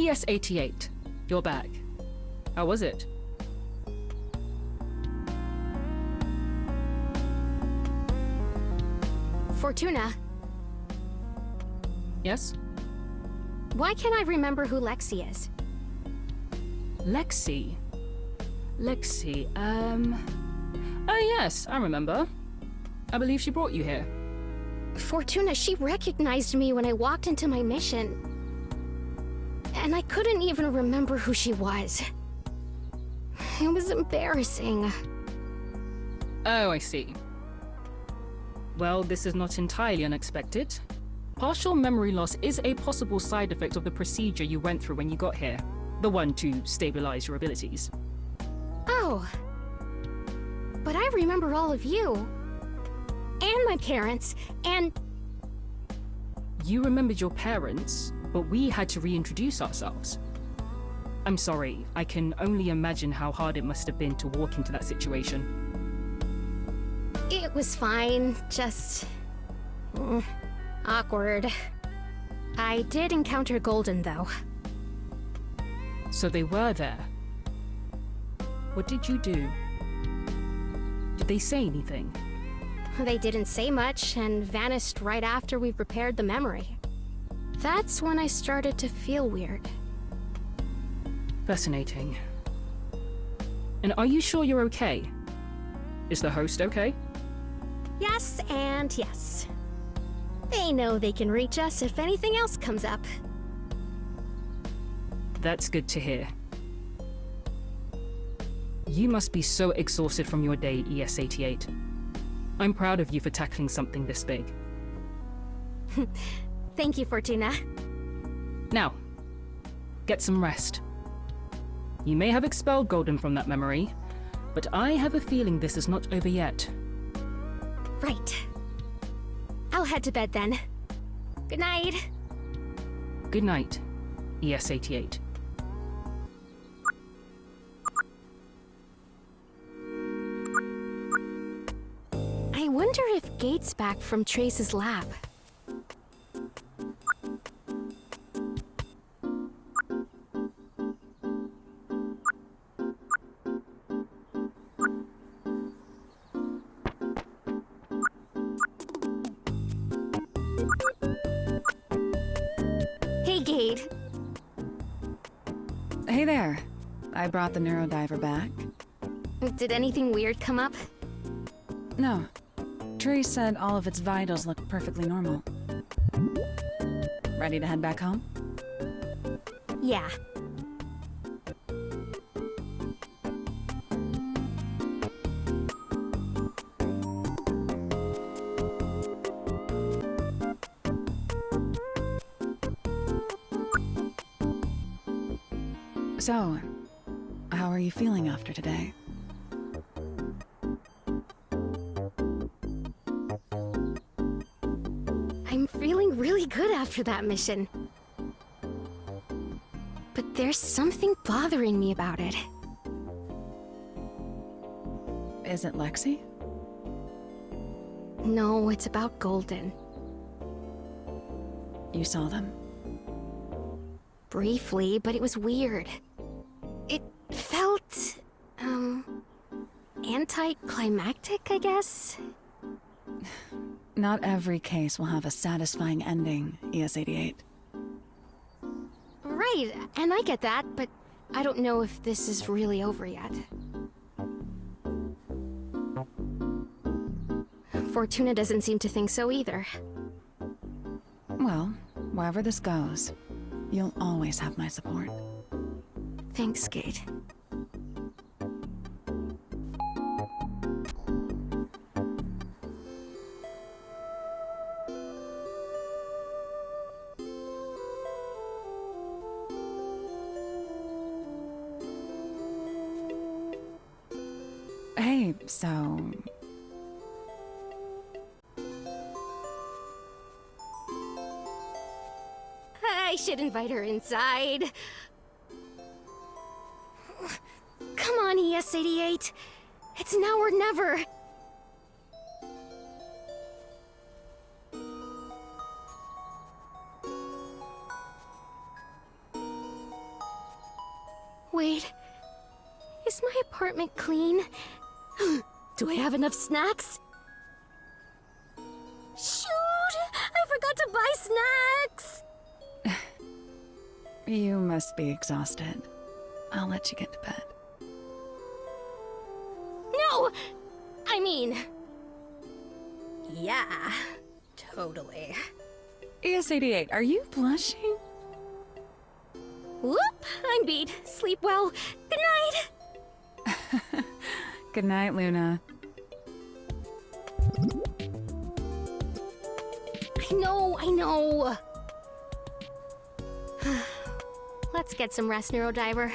ES88, you're back. How was it? Fortuna, Yes? why can't I remember who Lexi is? Lexi? Oh yes, I remember. I believe she brought you here. Fortuna, she recognized me when I walked into my mission. And I couldn't even remember who she was. It was embarrassing. Oh, I see. Well, this is not entirely unexpected. Partial memory loss is a possible side effect of the procedure you went through when you got here. The one to stabilize your abilities. Oh. But I remember all of you. And my parents, and... You remembered your parents, but we had to reintroduce ourselves. I'm sorry, I can only imagine how hard it must have been to walk into that situation. It was fine, just... awkward. I did encounter Golden, though. So they were there. What did you do? Did they say anything? They didn't say much, and vanished right after we repaired the memory. That's when I started to feel weird. Fascinating. And are you sure you're okay? Is the host okay? Yes and yes. They know they can reach us if anything else comes up. That's good to hear. You must be so exhausted from your day, ES88. I'm proud of you for tackling something this big. Thank you, Fortuna. Now, get some rest. You may have expelled Golden from that memory, but I have a feeling this is not over yet. Right. I'll head to bed then. Good night. Good night, ES88. I wonder if Gate's back from Trace's lab. Hey, Gate. Hey there. I brought the neurodiver back. Did anything weird come up? No. Trace said all of its vitals look perfectly normal. Ready to head back home? Yeah. So, how are you feeling after today? I'm feeling really good after that mission. But there's something bothering me about it. Is it Lexi? No, it's about Golden. You saw them? Briefly, but it was weird. It felt... anticlimactic, I guess? Not every case will have a satisfying ending, ES88. Right, and I get that, but I don't know if this is really over yet. Fortuna doesn't seem to think so either. Well, wherever this goes, you'll always have my support. Thanks, Gate. Hey, so... I should invite her inside. Come on, ES88. It's now or never. Wait. Is my apartment clean? Do I have enough snacks? Shoot! I forgot to buy snacks! You must be exhausted. I'll let you get to bed. No! I mean... Yeah, totally. ES88, are you blushing? Whoop! I'm beat. Sleep well. Good night! Good night, Luna. I know. Let's get some rest, neurodiver.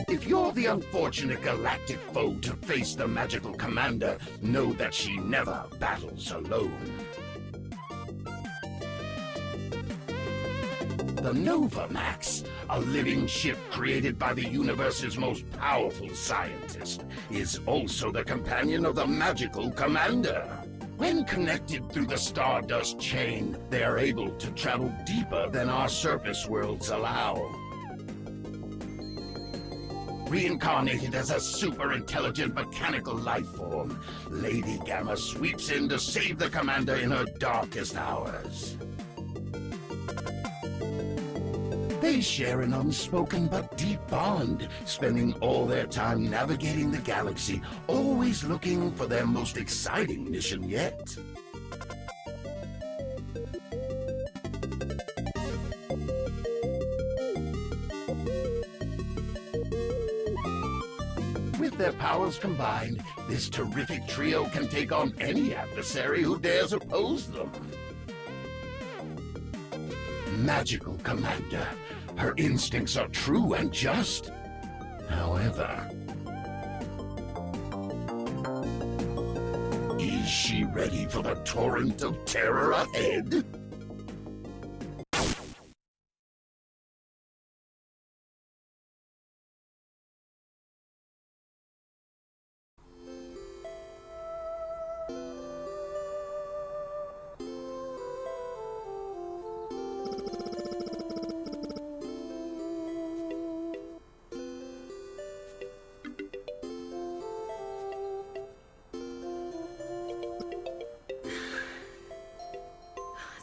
If you're the unfortunate galactic foe to face the magical commander, know that she never battles alone. The Novamax, a living ship created by the universe's most powerful scientist, is also the companion of the magical commander. When connected through the Stardust chain, they are able to travel deeper than our surface worlds allow. Reincarnated as a super-intelligent mechanical life form, Lady Gamma sweeps in to save the commander in her darkest hours. They share an unspoken but deep bond, spending all their time navigating the galaxy, always looking for their most exciting mission yet. With their powers combined, this terrific trio can take on any adversary who dares oppose them. Magical Commander. Her instincts are true and just. However, is she ready for the torrent of terror ahead?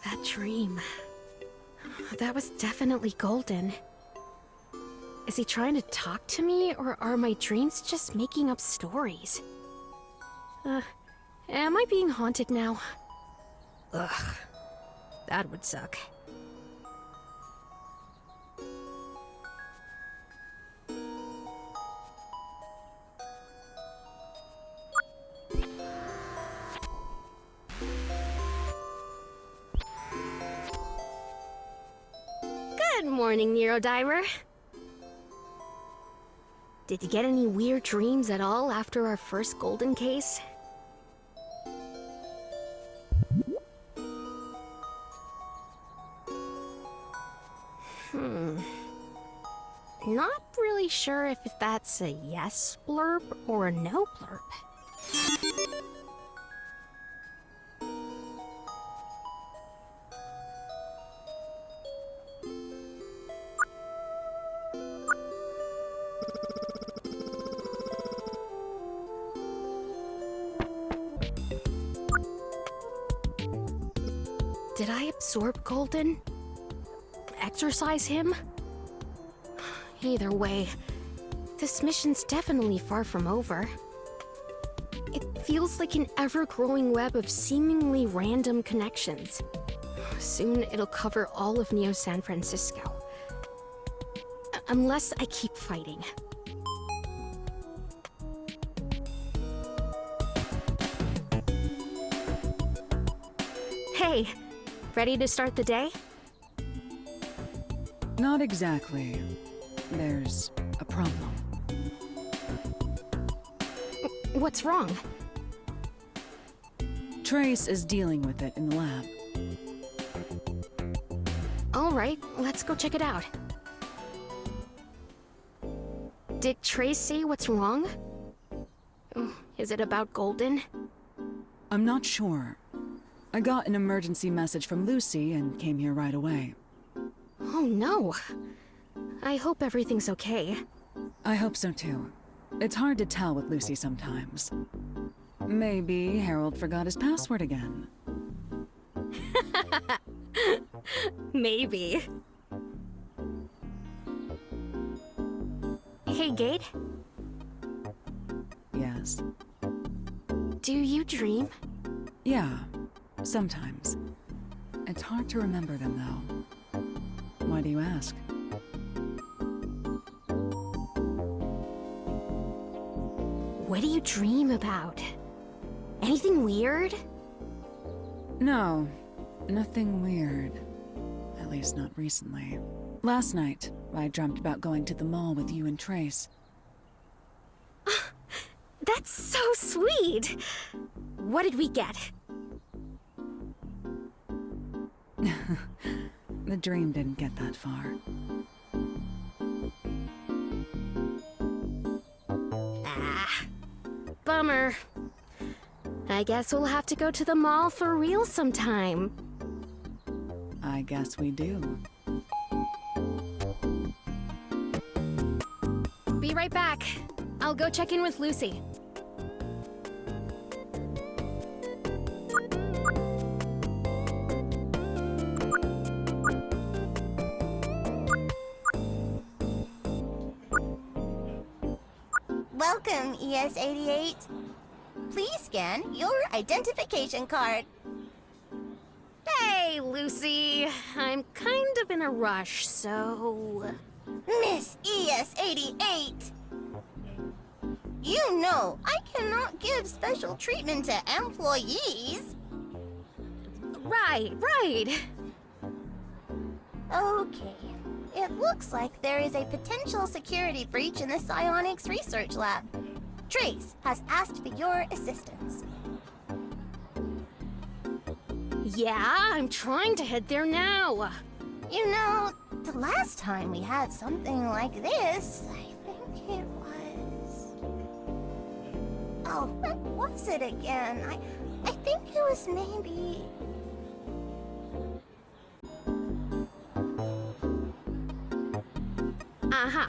That dream. That was definitely golden. Is he trying to talk to me, or are my dreams just making up stories? Am I being haunted now? Ugh. That would suck. Good morning, neurodiver. Did you get any weird dreams at all after our first golden case? Not really sure if that's a yes blurb or a no blurb. Did I absorb Golden? Exorcise him? Either way, this mission's definitely far from over. It feels like an ever-growing web of seemingly random connections. Soon it'll cover all of Neo San Francisco. Unless I keep fighting. Hey, ready to start the day? Not exactly. There's a problem. What's wrong? Trace is dealing with it in the lab. All right, let's go check it out. Did Trace say what's wrong? Is it about Golden? I'm not sure. I got an emergency message from Lucy and came here right away. Oh no. I hope everything's okay. I hope so too. It's hard to tell with Lucy sometimes. Maybe Harold forgot his password again. Maybe. Hey, Gate. Yes. Do you dream? Yeah, sometimes. It's hard to remember them though. Why do you ask? What do you dream about? Anything weird? No, nothing weird. At least not recently. Last night, I dreamt about going to the mall with you and Trace. That's so sweet! What did we get? The dream didn't get that far. Bummer. I guess we'll have to go to the mall for real sometime. I guess we do. Be right back. I'll go check in with Lucy. Welcome, ES-88. Please scan your identification card. Hey, Lucy. I'm kind of in a rush, so... Miss ES-88. You know I cannot give special treatment to employees. Right. Okay. It looks like there is a potential security breach in the psionics research lab. Trace has asked for your assistance. Yeah, I'm trying to head there now. You know, the last time we had something like this, I think it was... Oh, what was it again? I think it was maybe...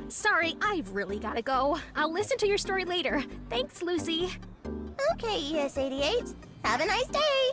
Sorry, I've really gotta go. I'll listen to your story later. Thanks, Lucy. Okay, ES-88. Have a nice day!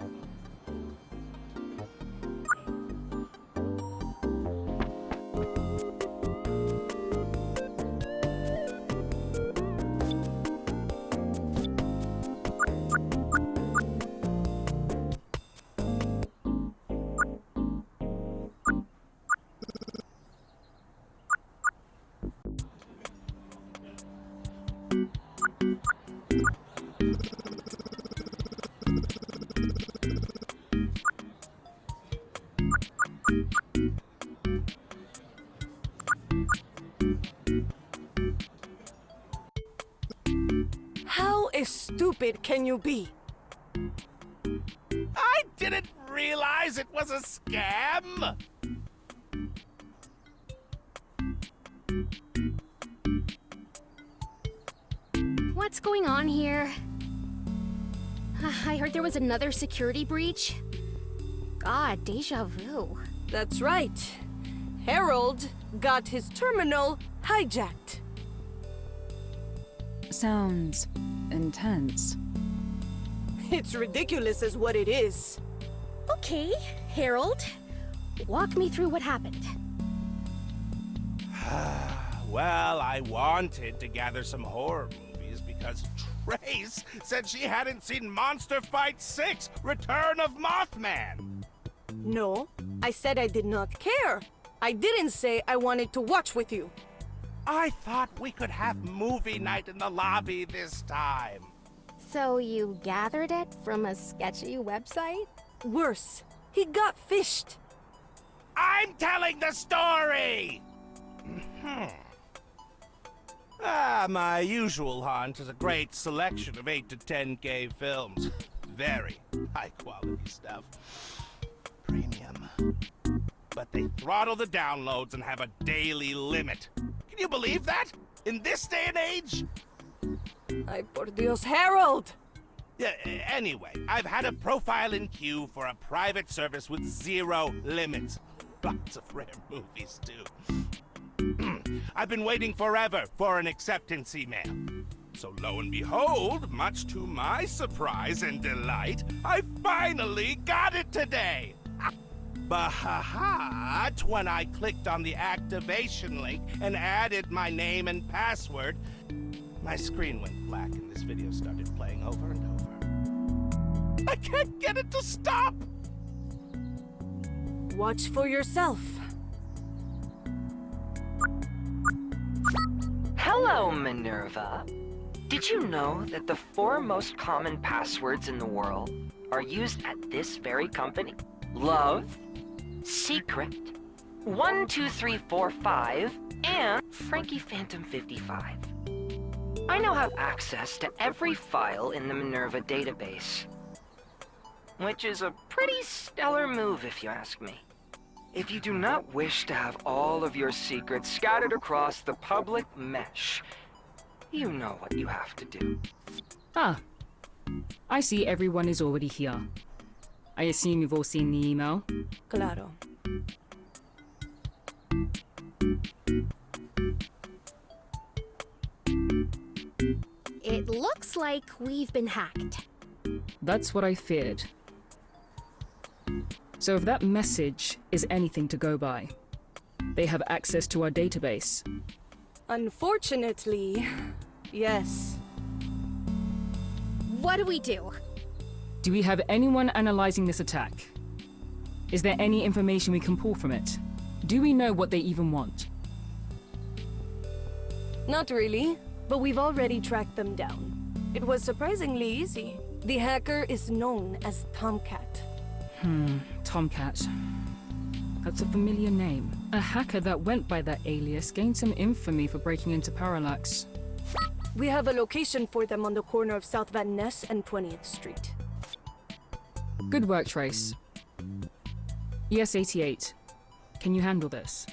How stupid can you be? I didn't realize it was a scam! What's going on here? I heard there was another security breach. God, deja vu. That's right. Harold got his terminal hijacked. Sounds intense. It's ridiculous is what it is. Okay, Harold. Walk me through what happened. Well, I wanted to gather some horror movies because Trace said she hadn't seen Monster Fight 6: Return of Mothman. No, I said I did not care. I didn't say I wanted to watch with you. I thought we could have movie night in the lobby this time. So you gathered it from a sketchy website? Worse, he got fished. I'm telling the story! My usual haunt is a great selection of 8 to 10 gay films. Very high quality stuff. Premium. But they throttle the downloads and have a daily limit. Can you believe that? In this day and age? Ay, por Dios, Harold! Yeah, anyway, I've had a profile in queue for a private service with 0 limits. Lots of rare movies, too. I've been waiting forever for an acceptance email. So lo and behold, much to my surprise and delight, I finally got it today! But when I clicked on the activation link and added my name and password, my screen went black and this video started playing over and over. I can't get it to stop! Watch for yourself. Hello, Minerva. Did you know that the 4 most common passwords in the world are used at this very company? Love, Secret, 12345, and Frankie Phantom 55. I now have access to every file in the Minerva database, which is a pretty stellar move if you ask me. If you do not wish to have all of your secrets scattered across the public mesh, you know what you have to do. Ah. I see everyone is already here. I assume you've all seen the email. Claro. It looks like we've been hacked. That's what I feared. So if that message is anything to go by, they have access to our database. Unfortunately, yes. What do we do? Do we have anyone analyzing this attack? Is there any information we can pull from it? Do we know what they even want? Not really, but we've already tracked them down. It was surprisingly easy. The hacker is known as Tomcat. Tomcat. That's a familiar name. A hacker that went by that alias gained some infamy for breaking into Parallax. We have a location for them on the corner of South Van Ness and 20th Street. Good work, Trace. ES-88, can you handle this?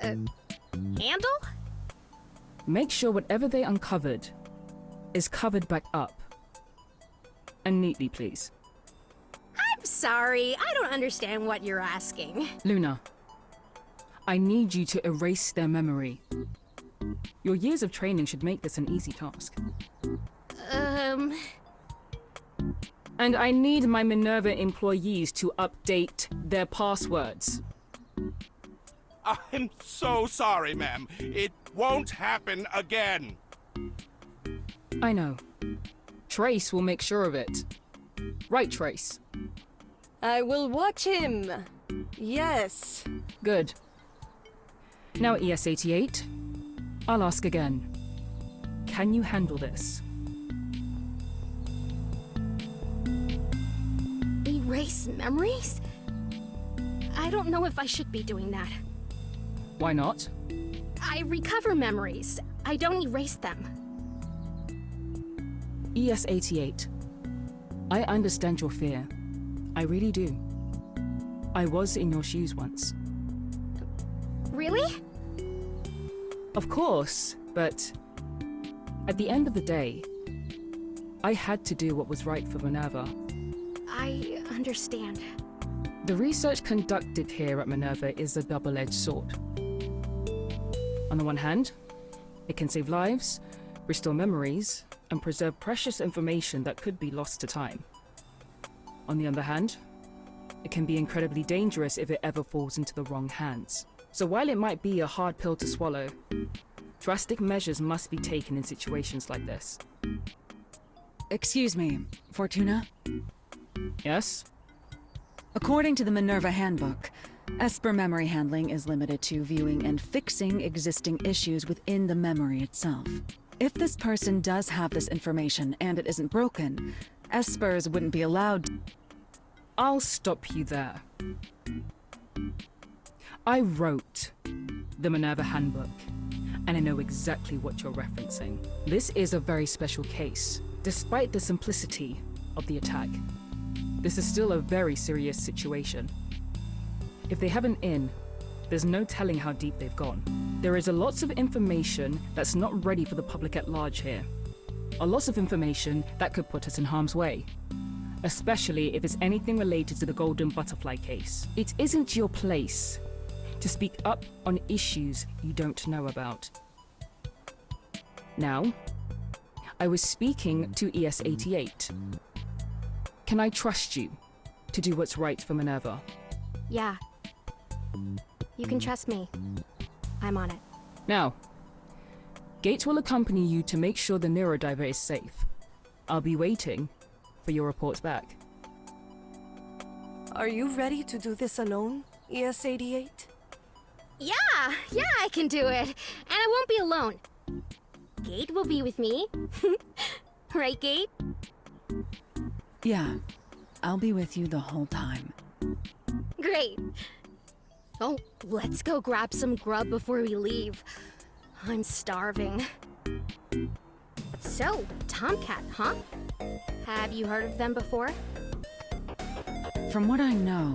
Handle? Make sure whatever they uncovered is covered back up. And neatly, please. I'm sorry, I don't understand what you're asking. Luna, I need you to erase their memory. Your years of training should make this an easy task. And I need my Minerva employees to update their passwords. I'm so sorry, ma'am. It won't happen again. I know. Trace will make sure of it. Right, Trace? I will watch him. Yes. Good. Now, ES-88, I'll ask again. Can you handle this? Erase memories? I don't know if I should be doing that. Why not? I recover memories. I don't erase them. ES-88, I understand your fear. I really do. I was in your shoes once. Really? Of course, but at the end of the day, I had to do what was right for Minerva. I understand. The research conducted here at Minerva is a double-edged sword. On the one hand, it can save lives, restore memories, and preserve precious information that could be lost to time. On the other hand, it can be incredibly dangerous if it ever falls into the wrong hands. So while it might be a hard pill to swallow, drastic measures must be taken in situations like this. Excuse me, Fortuna? Yes? According to the Minerva Handbook, Esper memory handling is limited to viewing and fixing existing issues within the memory itself. If this person does have this information and it isn't broken, Espers wouldn't be allowed. I'll stop you there. I wrote the Minerva Handbook, and I know exactly what you're referencing. This is a very special case, despite the simplicity of the attack. This is still a very serious situation. If they have an in, there's no telling how deep they've gone. There is a lots of information that's not ready for the public at large here. A lot of information that could put us in harm's way. Especially if it's anything related to the Golden Butterfly case. It isn't your place to speak up on issues you don't know about. Now, I was speaking to ES-88. Can I trust you to do what's right for Minerva? Yeah. You can trust me. I'm on it. Now, Gates will accompany you to make sure the neurodiver is safe. I'll be waiting for your report back. Are you ready to do this alone, ES-88? Yeah, I can do it. And I won't be alone. Gate will be with me. Right, Gate? Yeah, I'll be with you the whole time. Great. Oh, let's go grab some grub before we leave. I'm starving. So, Tomcat, huh? Have you heard of them before? From what I know,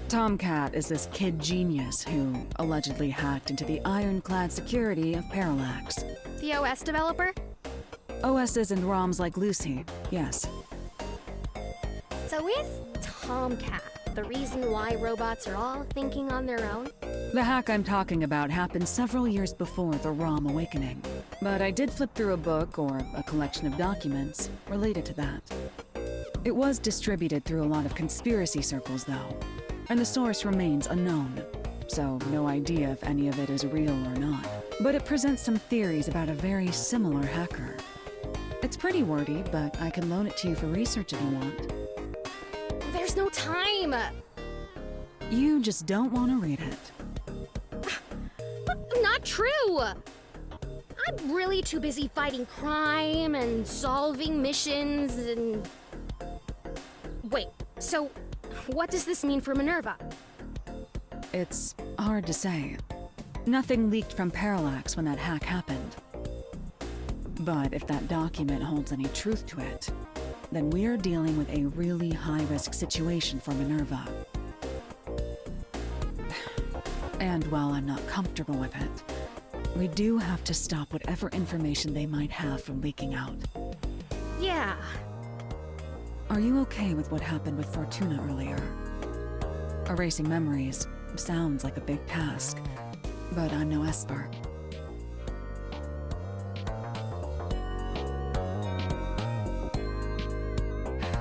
Tomcat is this kid genius who allegedly hacked into the ironclad security of Parallax. The OS developer? OSs and ROMs like Lucy, yes. So is Tomcat the reason why robots are all thinking on their own? The hack I'm talking about happened several years before the ROM awakening. But I did flip through a book or a collection of documents related to that. It was distributed through a lot of conspiracy circles, though, and the source remains unknown, so no idea if any of it is real or not. But it presents some theories about a very similar hacker. It's pretty wordy, but I can loan it to you for research if you want. There's no time! You just don't want to read it. Not true! I'm really too busy fighting crime and solving missions and... Wait, so what does this mean for Minerva? It's hard to say. Nothing leaked from Parallax when that hack happened. But if that document holds any truth to it, then we're dealing with a really high-risk situation for Minerva. And while I'm not comfortable with it, we do have to stop whatever information they might have from leaking out. Yeah. Are you okay with what happened with Fortuna earlier? Erasing memories sounds like a big task, but I'm no Esper.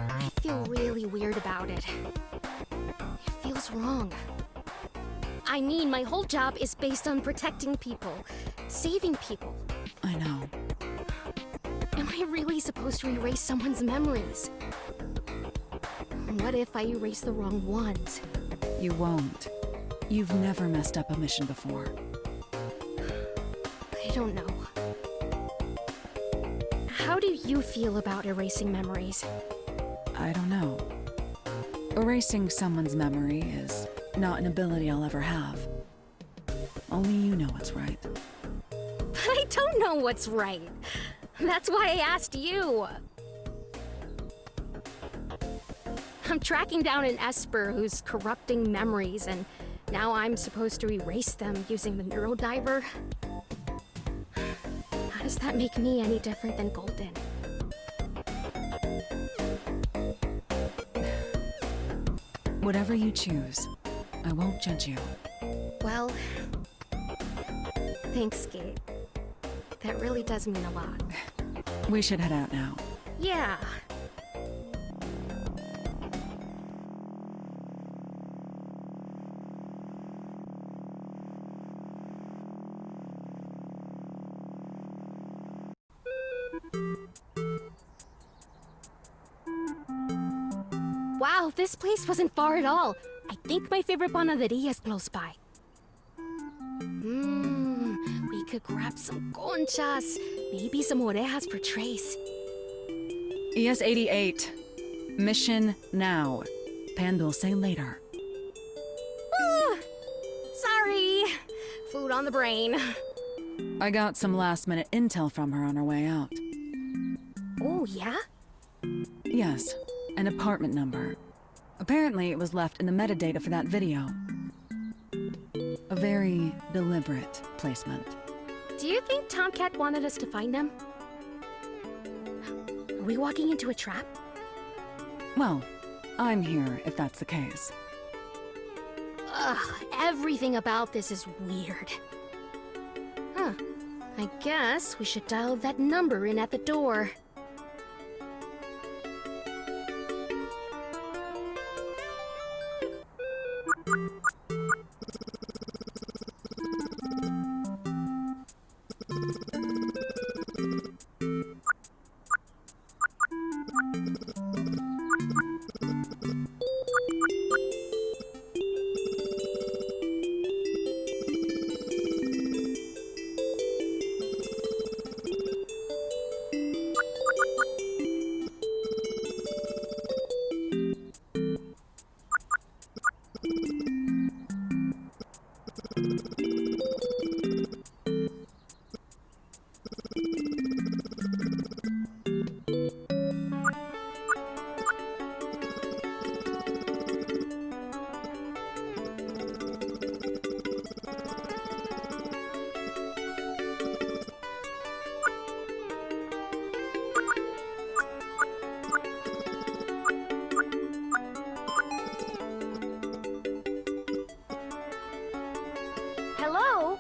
I feel really weird about it. It feels wrong. I mean, my whole job is based on protecting people, saving people. I know. Am I really supposed to erase someone's memories? What if I erase the wrong ones? You won't. You've never messed up a mission before. I don't know. How do you feel about erasing memories? I don't know. Erasing someone's memory is not an ability I'll ever have. Only you know what's right. But I don't know what's right. That's why I asked you. I'm tracking down an Esper who's corrupting memories, and now I'm supposed to erase them using the neurodiver? How does that make me any different than Golden? Whatever you choose, I won't judge you. Well, thanks, Kate. That really does mean a lot. We should head out now. Yeah. Wow, this place wasn't far at all. I think my favorite panaderia is close by. We could grab some conchas, maybe some orejas for Trace. ES-88. Mission now. Pan will say later. Sorry. Food on the brain. I got some last-minute intel from her on her way out. Oh, yeah? Yes, an apartment number. Apparently, it was left in the metadata for that video. A very deliberate placement. Do you think Tomcat wanted us to find them? Are we walking into a trap? Well, I'm here if that's the case. Ugh, everything about this is weird. Huh. I guess we should dial that number in at the door. Hello?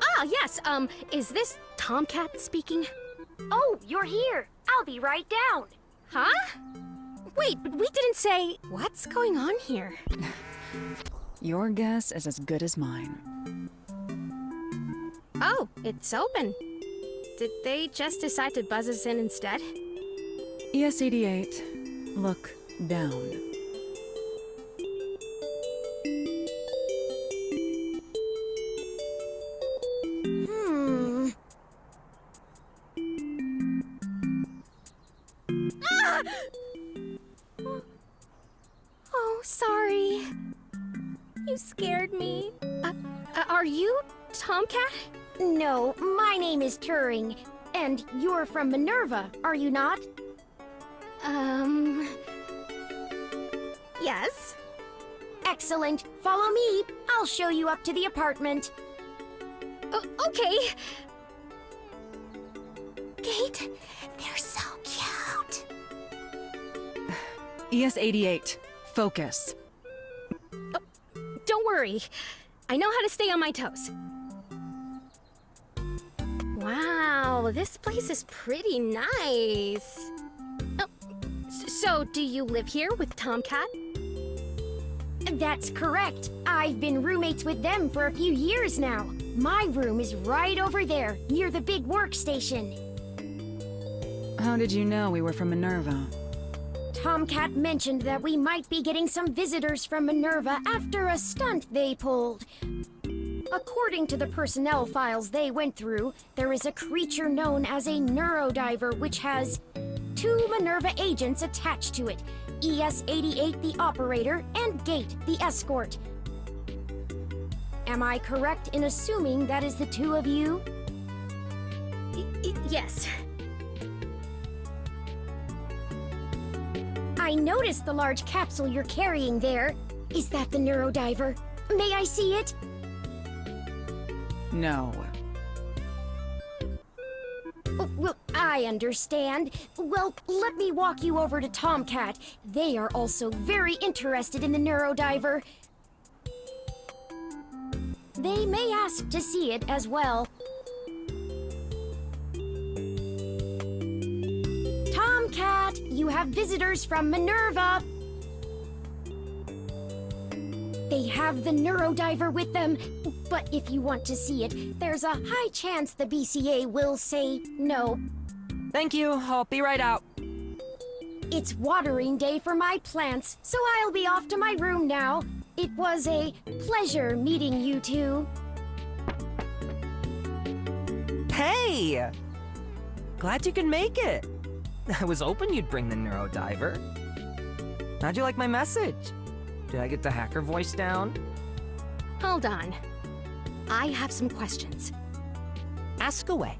Ah, yes, is this Tomcat speaking? Oh, you're here. I'll be right down. Huh? Wait, but we didn't say... What's going on here? Your guess is as good as mine. Oh, it's open. Did they just decide to buzz us in instead? ES-88, look down. Oh, sorry. You scared me. Are you Tomcat? No, my name is Turing, and you're from Minerva, are you not? Yes. Excellent. Follow me. I'll show you up to the apartment. Okay. Kate, they're so cute. ES-88, focus. Don't worry. I know how to stay on my toes. Wow, this place is pretty nice. Oh, so, do you live here with Tomcat? That's correct. I've been roommates with them for a few years now. My room is right over there, near the big workstation. How did you know we were from Minerva? Tomcat mentioned that we might be getting some visitors from Minerva after a stunt they pulled. According to the personnel files they went through, there is a creature known as a neurodiver which has 2 Minerva agents attached to it. ES-88 the operator and Gate the escort. Am I correct in assuming that is the 2 of you? Yes. I noticed the large capsule you're carrying there. Is that the neurodiver? May I see it? No. Oh, well, I understand. Well, let me walk you over to Tomcat. They are also very interested in the neurodiver. They may ask to see it as well. Tomcat, you have visitors from Minerva. They have the neurodiver with them, but if you want to see it, there's a high chance the BCA will say no. Thank you, I'll be right out. It's watering day for my plants, so I'll be off to my room now. It was a pleasure meeting you two. Hey! Glad you could make it. I was hoping you'd bring the neurodiver. How'd you like my message? Did I get the hacker voice down? Hold on. I have some questions. Ask away.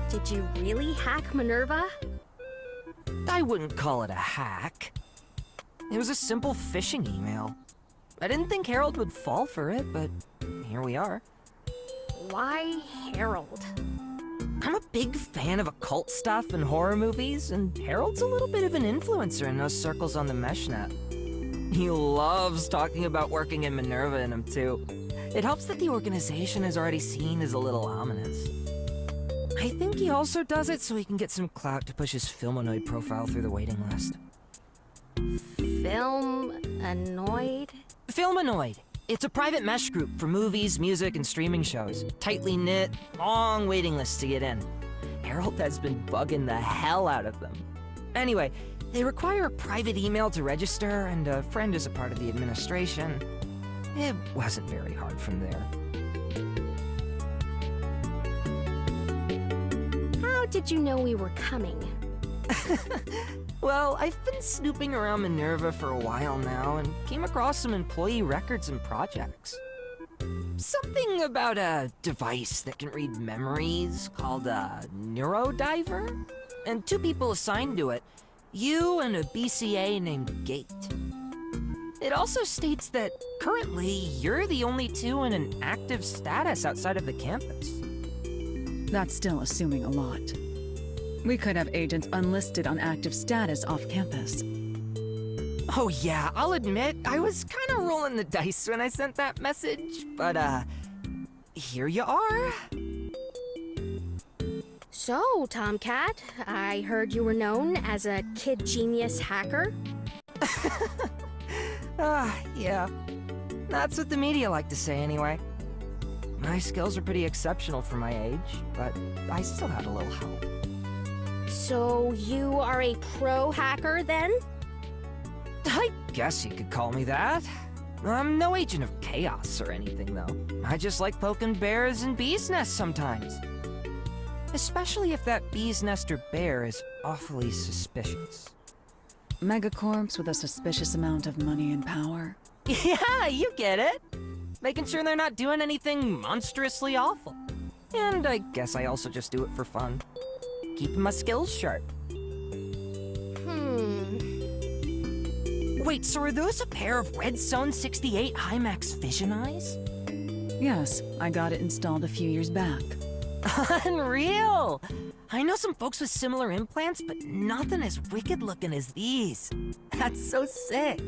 Did you really hack Minerva? I wouldn't call it a hack. It was a simple phishing email. I didn't think Harold would fall for it, but here we are. Why Harold? I'm a big fan of occult stuff and horror movies, and Harold's a little bit of an influencer in those circles on the meshnet. He loves talking about working in Minerva in him too. It helps that the organization is already seen as a little ominous. I think he also does it so he can get some clout to push his Filmonoid profile through the waiting list. Film-anoid? Filmonoid! It's a private mesh group for movies, music, and streaming shows. Tightly knit, long waiting lists to get in. Harold has been bugging the hell out of them. Anyway, they require a private email to register, and a friend is a part of the administration. It wasn't very hard from there. How did you know we were coming? Well, I've been snooping around Minerva for a while now and came across some employee records and projects. Something about a device that can read memories called a neurodiver? And 2 people assigned to it, you and a BCA named Gate. It also states that currently you're the only 2 in an active status outside of the campus. That's still assuming a lot. We could have agents unlisted on active status off campus. Oh yeah, I'll admit, I was kind of rolling the dice when I sent that message, but here you are. So, Tomcat, I heard you were known as a kid genius hacker. Yeah. That's what the media like to say anyway. My skills are pretty exceptional for my age, but I still had a little help. So, you are a pro hacker then? I guess you could call me that. I'm no agent of chaos or anything, though. I just like poking bears and bees' nests sometimes. Especially if that bee's nest or bear is awfully suspicious. Megacorps with a suspicious amount of money and power. Yeah, you get it. Making sure they're not doing anything monstrously awful. And I guess I also just do it for fun. Keeping my skills sharp. Wait, so are those a pair of Red Zone 68 Himax Vision eyes? Yes, I got it installed a few years back. Unreal! I know some folks with similar implants, but nothing as wicked looking as these. That's so sick.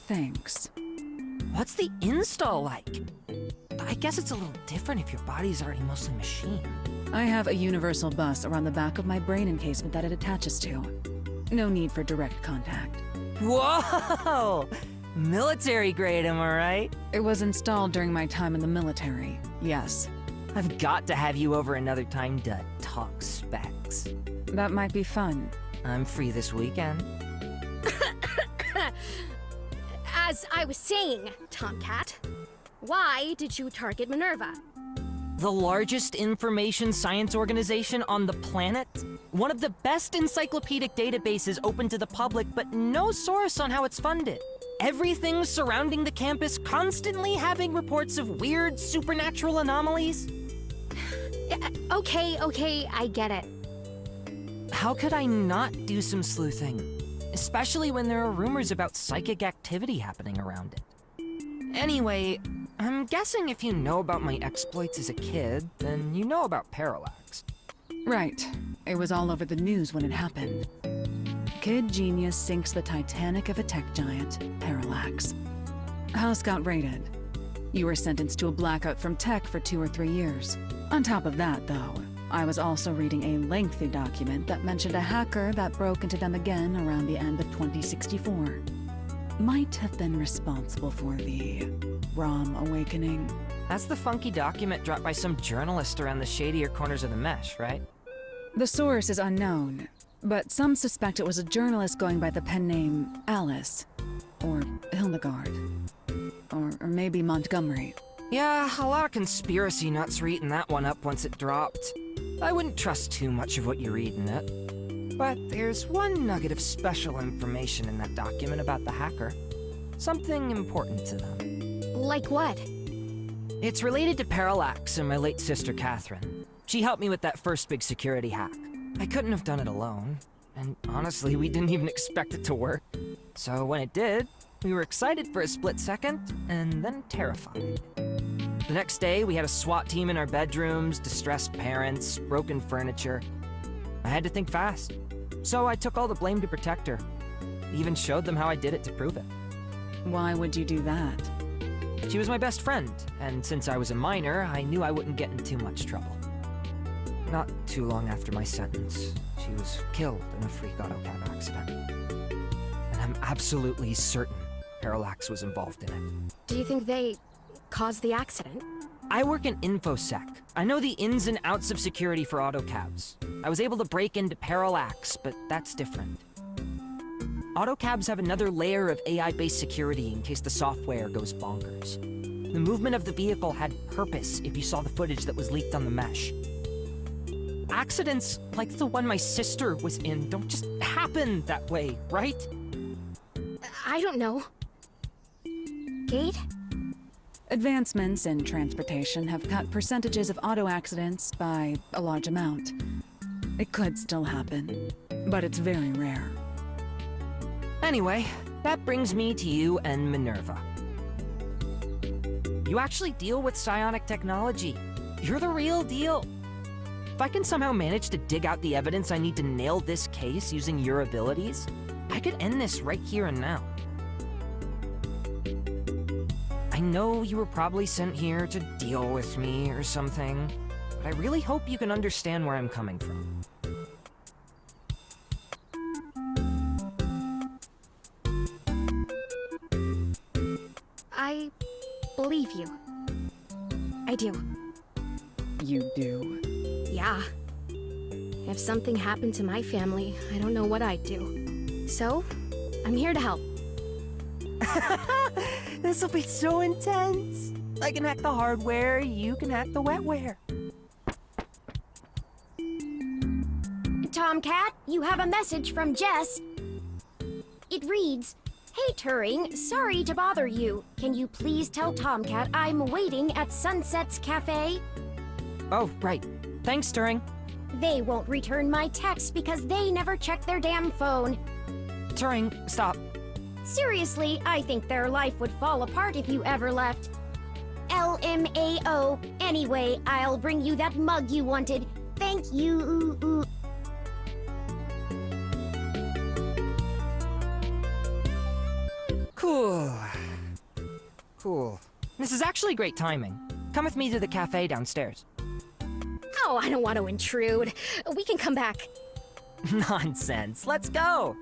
Thanks. What's the install like? I guess it's a little different if your body's already mostly machine. I have a universal bus around the back of my brain encasement that it attaches to. No need for direct contact. Whoa! Military grade, am I right? It was installed during my time in the military, yes. I've got to have you over another time to talk specs. That might be fun. I'm free this weekend. As I was saying, Tomcat, why did you target Minerva? The largest information science organization on the planet? One of the best encyclopedic databases open to the public, but no source on how it's funded. Everything surrounding the campus constantly having reports of weird supernatural anomalies. Okay, I get it. How could I not do some sleuthing? Especially when there are rumors about psychic activity happening around it. Anyway, I'm guessing if you know about my exploits as a kid, then you know about Parallax. Right. It was all over the news when it happened. Kid genius sinks the Titanic of a tech giant, Parallax. House got raided. You were sentenced to a blackout from tech for 2 or 3 years. On top of that, though, I was also reading a lengthy document that mentioned a hacker that broke into them again around the end of 2064. Might have been responsible for the ROM awakening. That's the funky document dropped by some journalist around the shadier corners of the mesh, right? The source is unknown, but some suspect it was a journalist going by the pen name Alice, or Hildegard, or maybe Montgomery. Yeah, a lot of conspiracy nuts were eating that one up once it dropped. I wouldn't trust too much of what you read in it. But there's one nugget of special information in that document about the hacker. Something important to them. Like what? It's related to Parallax and my late sister Catherine. She helped me with that first big security hack. I couldn't have done it alone. And honestly, we didn't even expect it to work. So when it did, we were excited for a split second, and then terrified. The next day, we had a SWAT team in our bedrooms, distressed parents, broken furniture. I had to think fast. So I took all the blame to protect her. Even showed them how I did it to prove it. Why would you do that? She was my best friend, and since I was a minor, I knew I wouldn't get in too much trouble. Not too long after my sentence, she was killed in a freak AutoCAD accident. And I'm absolutely certain Parallax was involved in it. Do you think they caused the accident? I work in InfoSec. I know the ins and outs of security for autocabs. I was able to break into Parallax, but that's different. Autocabs have another layer of AI-based security in case the software goes bonkers. The movement of the vehicle had purpose if you saw the footage that was leaked on the mesh. Accidents like the one my sister was in don't just happen that way, right? I don't know. Kate? Advancements in transportation have cut percentages of auto accidents by a large amount. It could still happen, but it's very rare. Anyway, that brings me to you and Minerva. You actually deal with psionic technology. You're the real deal. If I can somehow manage to dig out the evidence I need to nail this case using your abilities, I could end this right here and now. I know you were probably sent here to deal with me or something, but I really hope you can understand where I'm coming from. I believe you. I do. You do? Yeah. If something happened to my family, I don't know what I'd do. So, I'm here to help. This'll be so intense. I can hack the hardware, you can hack the wetware. Tomcat, you have a message from Jess. It reads, "Hey Turing, sorry to bother you. Can you please tell Tomcat I'm waiting at Sunset's Cafe?" Oh, right. Thanks, Turing. They won't return my text because they never check their damn phone. Turing, stop. Seriously, I think their life would fall apart if you ever left. LMAO. Anyway, I'll bring you that mug you wanted. Thank you. Cool. This is actually great timing. Come with me to the cafe downstairs. Oh, I don't want to intrude. We can come back. Nonsense. Let's go.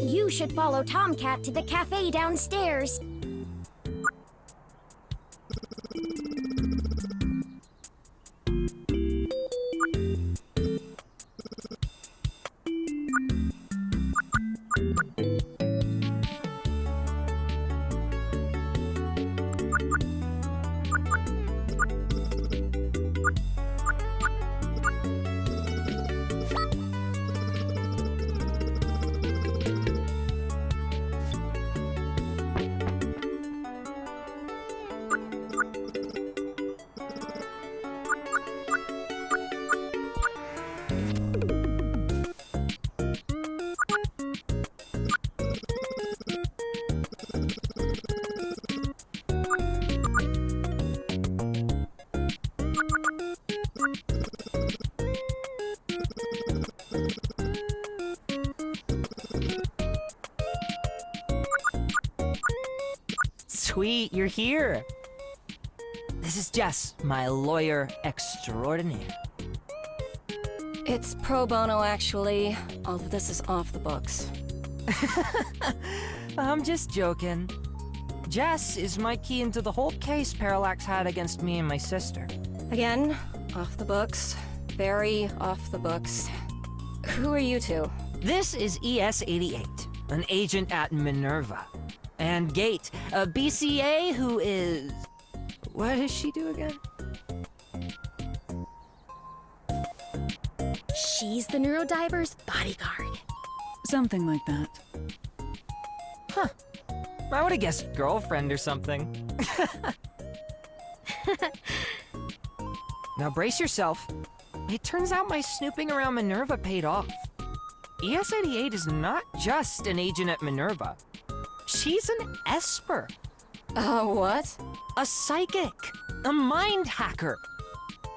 You should follow Tomcat to the cafe downstairs. Sweet, you're here. This is Jess, my lawyer extraordinaire. It's pro bono, actually. All of this is off the books. I'm just joking. Jess is my key into the whole case Parallax had against me and my sister. Again, off the books. Very off the books. Who are you two? This is ES-88, an agent at Minerva. And Gate, a BCA who is... What does she do again? She's the neurodiver's bodyguard. Something like that. Huh. I would have guessed girlfriend or something. Now brace yourself. It turns out my snooping around Minerva paid off. ES-88 is not just an agent at Minerva. She's an Esper. What? A psychic. A mind hacker.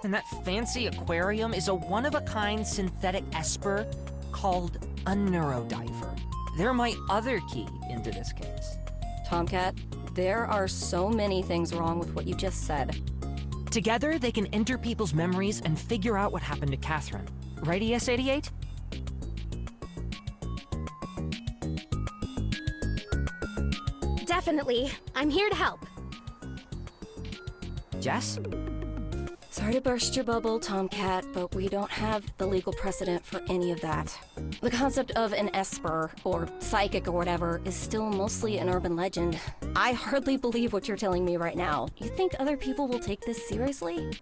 And that fancy aquarium is a one-of-a-kind synthetic Esper called a neurodiver. They're my other key into this case. Tomcat, there are so many things wrong with what you just said. Together, they can enter people's memories and figure out what happened to Catherine. Right, ES-88? Definitely. I'm here to help. Jess? Sorry to burst your bubble, Tomcat, but we don't have the legal precedent for any of that. The concept of an Esper, or psychic or whatever, is still mostly an urban legend. I hardly believe what you're telling me right now. You think other people will take this seriously?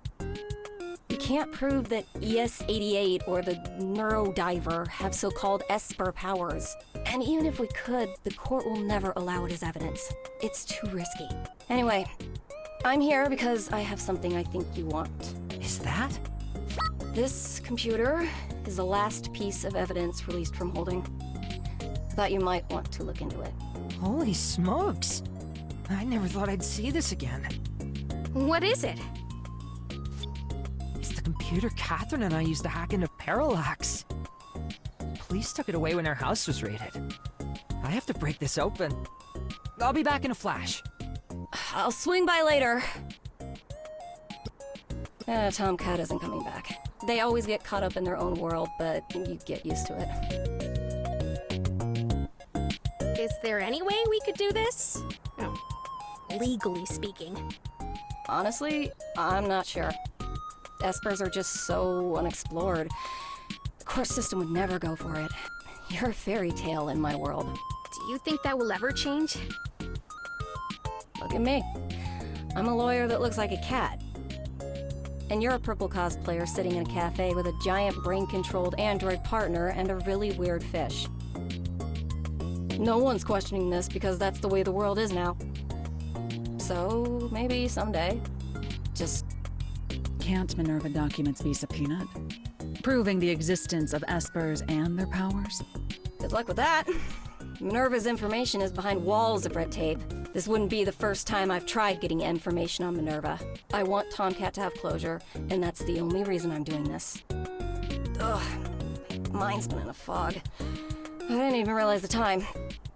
You can't prove that ES-88 or the neurodiver have so-called Esper powers. And even if we could, the court will never allow it as evidence. It's too risky. Anyway, I'm here because I have something I think you want. Is that? This computer is the last piece of evidence released from holding. I thought you might want to look into it. Holy smokes! I never thought I'd see this again. What is it? It's the computer Catherine and I used to hack into Parallax. Police took it away when our house was raided. I have to break this open. I'll be back in a flash. I'll swing by later. Tomcat isn't coming back. They always get caught up in their own world, but you get used to it. Is there any way we could do this? Oh, legally speaking. Honestly, I'm not sure. Espers are just so unexplored. The court system would never go for it. You're a fairy tale in my world. Do you think that will ever change? Look at me. I'm a lawyer that looks like a cat. And you're a purple cosplayer sitting in a cafe with a giant brain-controlled android partner and a really weird fish. No one's questioning this because that's the way the world is now. So, maybe someday. Just... Can't Minerva documents be subpoenaed? Proving the existence of Espers and their powers? Good luck with that. Minerva's information is behind walls of red tape. This wouldn't be the first time I've tried getting information on Minerva. I want Tomcat to have closure, and that's the only reason I'm doing this. Ugh, my mind's been in a fog. I didn't even realize the time.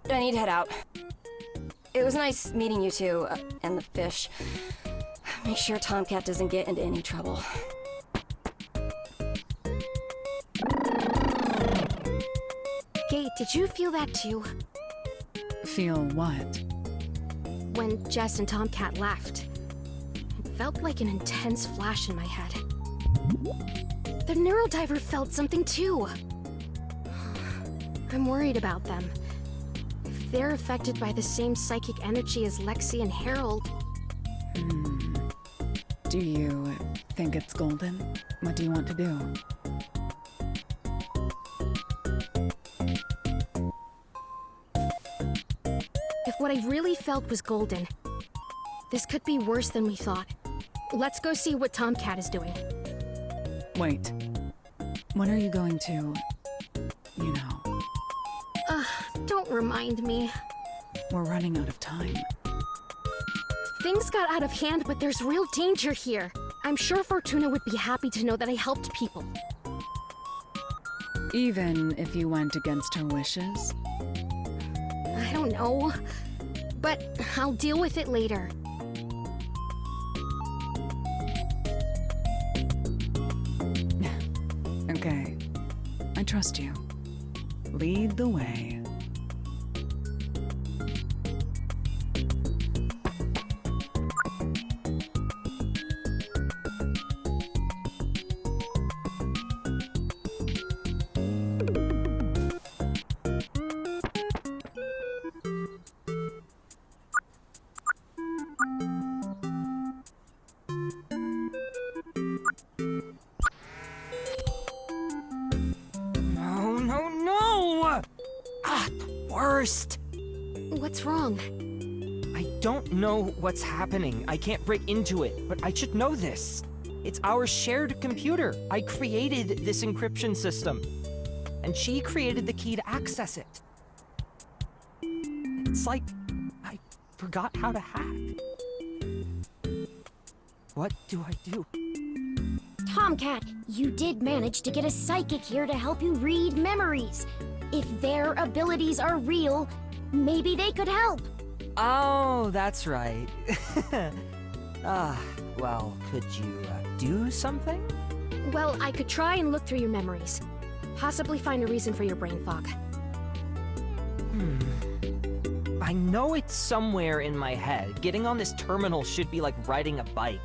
I need to head out. It was nice meeting you two, and the fish. Make sure Tomcat doesn't get into any trouble. Gate, did you feel that too? Feel what? When Jess and Tomcat left. It felt like an intense flash in my head. The neurodiver felt something too. I'm worried about them. If they're affected by the same psychic energy as Lexi and Harold... Do you think it's golden? What do you want to do? If what I really felt was golden, this could be worse than we thought. Let's go see what Tomcat is doing. Wait. When are you going to... you know... Don't remind me. We're running out of time. Things got out of hand, but there's real danger here. I'm sure Fortuna would be happy to know that I helped people. Even if you went against her wishes? I don't know. But I'll deal with it later. Okay. I trust you. Lead the way. worst! What's wrong? I don't know what's happening. I can't break into it, but I should know this. It's our shared computer. I created this encryption system, and she created the key to access it. It's like I forgot how to hack. What do I do? Tomcat, you did manage to get a psychic here to help you read memories. If their abilities are real, maybe they could help. Oh, that's right. Well, could you do something? Well, I could try and look through your memories. Possibly find a reason for your brain fog. I know it's somewhere in my head. Getting on this terminal should be like riding a bike.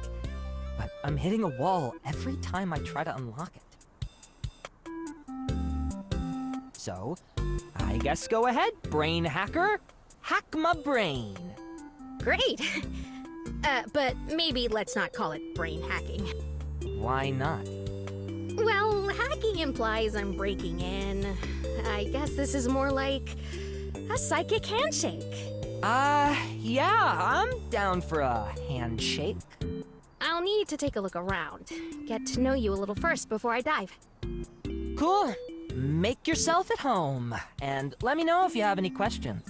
But I'm hitting a wall every time I try to unlock it. So, I guess go ahead, brain hacker. Hack my brain. Great! But maybe let's not call it brain hacking. Why not? Well, hacking implies I'm breaking in. I guess this is more like a psychic handshake. Yeah, I'm down for a handshake. I'll need to take a look around. Get to know you a little first before I dive. Cool. Make yourself at home, and let me know if you have any questions.